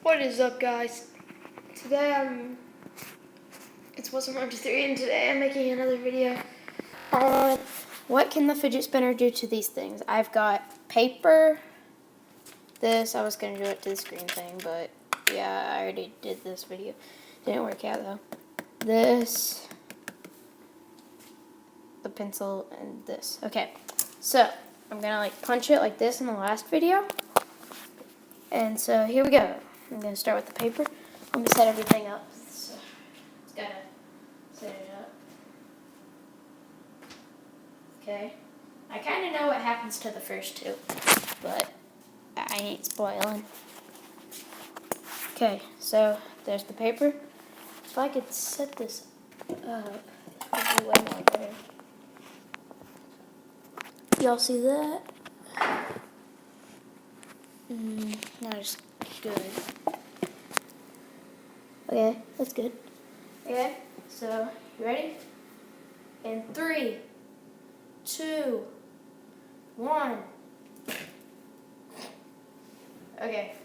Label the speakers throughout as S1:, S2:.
S1: What is up, guys? Today it's What's 103, and today I'm making another video on what can the fidget spinner do to these things. I've got paper, this, I was going to do it to the screen thing, but yeah, I already did this video. Didn't work out though. This, the pencil, and this. Okay, so I'm going to punch it like this in the last video. And so here we go. I'm going to start with the paper. I'm going to set everything up. So it's got to set it up. Okay. I kind of know what happens to the first two, but I ain't spoiling. Okay, so there's the paper. If I could set this up, it would be way more better. Y'all see that? Not as good. Okay, that's good. Okay, so you ready? In 3, 2, 1. Okay,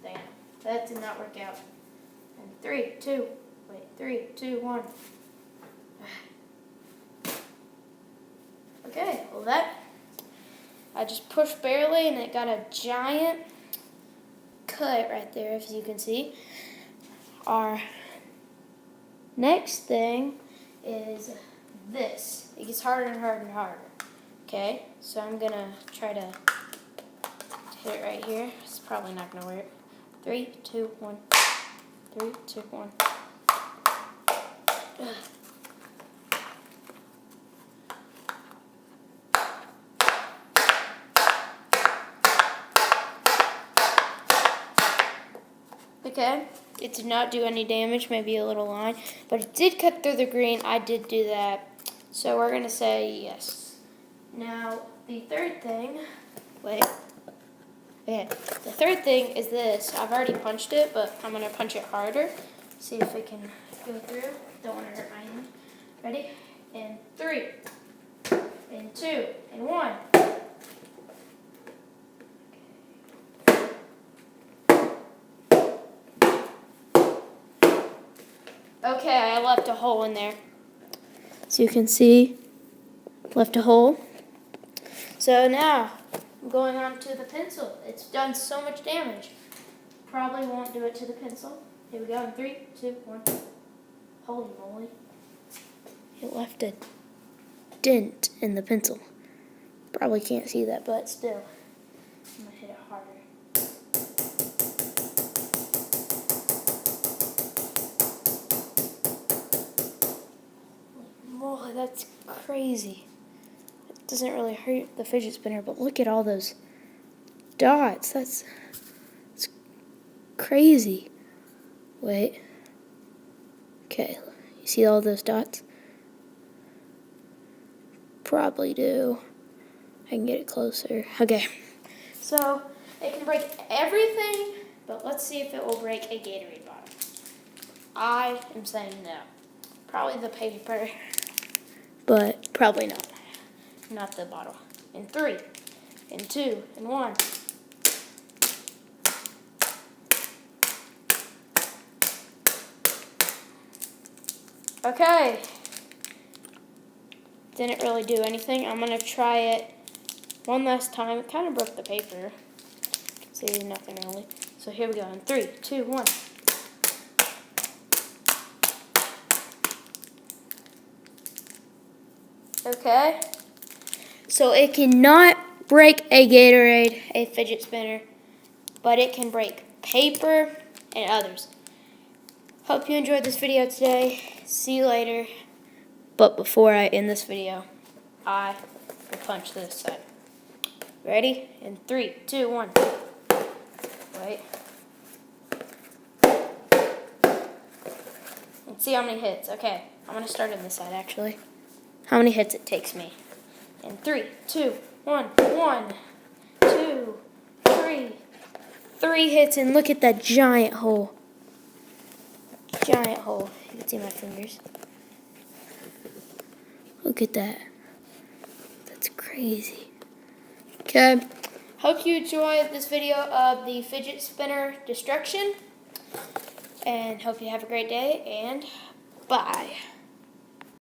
S1: dang it. That did not work out. And 3, 2, 1. Okay, well that, I just pushed barely and it got a giant cut right there, as you can see. Our next thing is this. It gets harder and harder and harder. Okay, so I'm gonna try to hit it right here. It's probably not gonna work. 3, 2, 1. 3, 2, 1. Ugh. Okay, it did not do any damage, maybe a little line, but it did cut through the green. I did do that, so we're going to say yes. Now, the third thing, the third thing is this. I've already punched it, but I'm going to punch it harder, see if it can go through. Don't want to hurt my hand. Ready? In 3, in 2, in 1. Okay, I left a hole in there. So you can see, left a hole. So now, I'm going on to the pencil. It's done so much damage. Probably won't do it to the pencil. Here we go, in 3, 2, 1. Holy moly. It left a dent in the pencil. Probably can't see that, but still. I'm going to hit it harder. Oh, that's crazy. It doesn't really hurt the fidget spinner, but look at all those dots. That's crazy. Wait. Okay, you see all those dots? Probably do. I can get it closer. Okay. So, it can break everything, but let's see if it will break a Gatorade bottle. I am saying no. Probably the paper. But probably not. Not the bottle. In 3, in 2, in 1. Okay. Didn't really do anything. I'm going to try it one last time. It kind of broke the paper. See, nothing really. So here we go. In 3, 2, 1. Okay, so it cannot break a Gatorade, a fidget spinner, but it can break paper and others. Hope you enjoyed this video today. See you later. But before I end this video, I will punch this side. Ready? In 3, 2, 1. Wait. Let's see how many hits. Okay, I'm going to start on this side actually. How many hits it takes me. In 3, 2, 1, 1, 2, 3. 3 hits, and look at that giant hole. Giant hole. You can see my fingers. Look at that. That's crazy. Okay. Hope you enjoyed this video of the fidget spinner destruction. and hope you have a great day, and bye.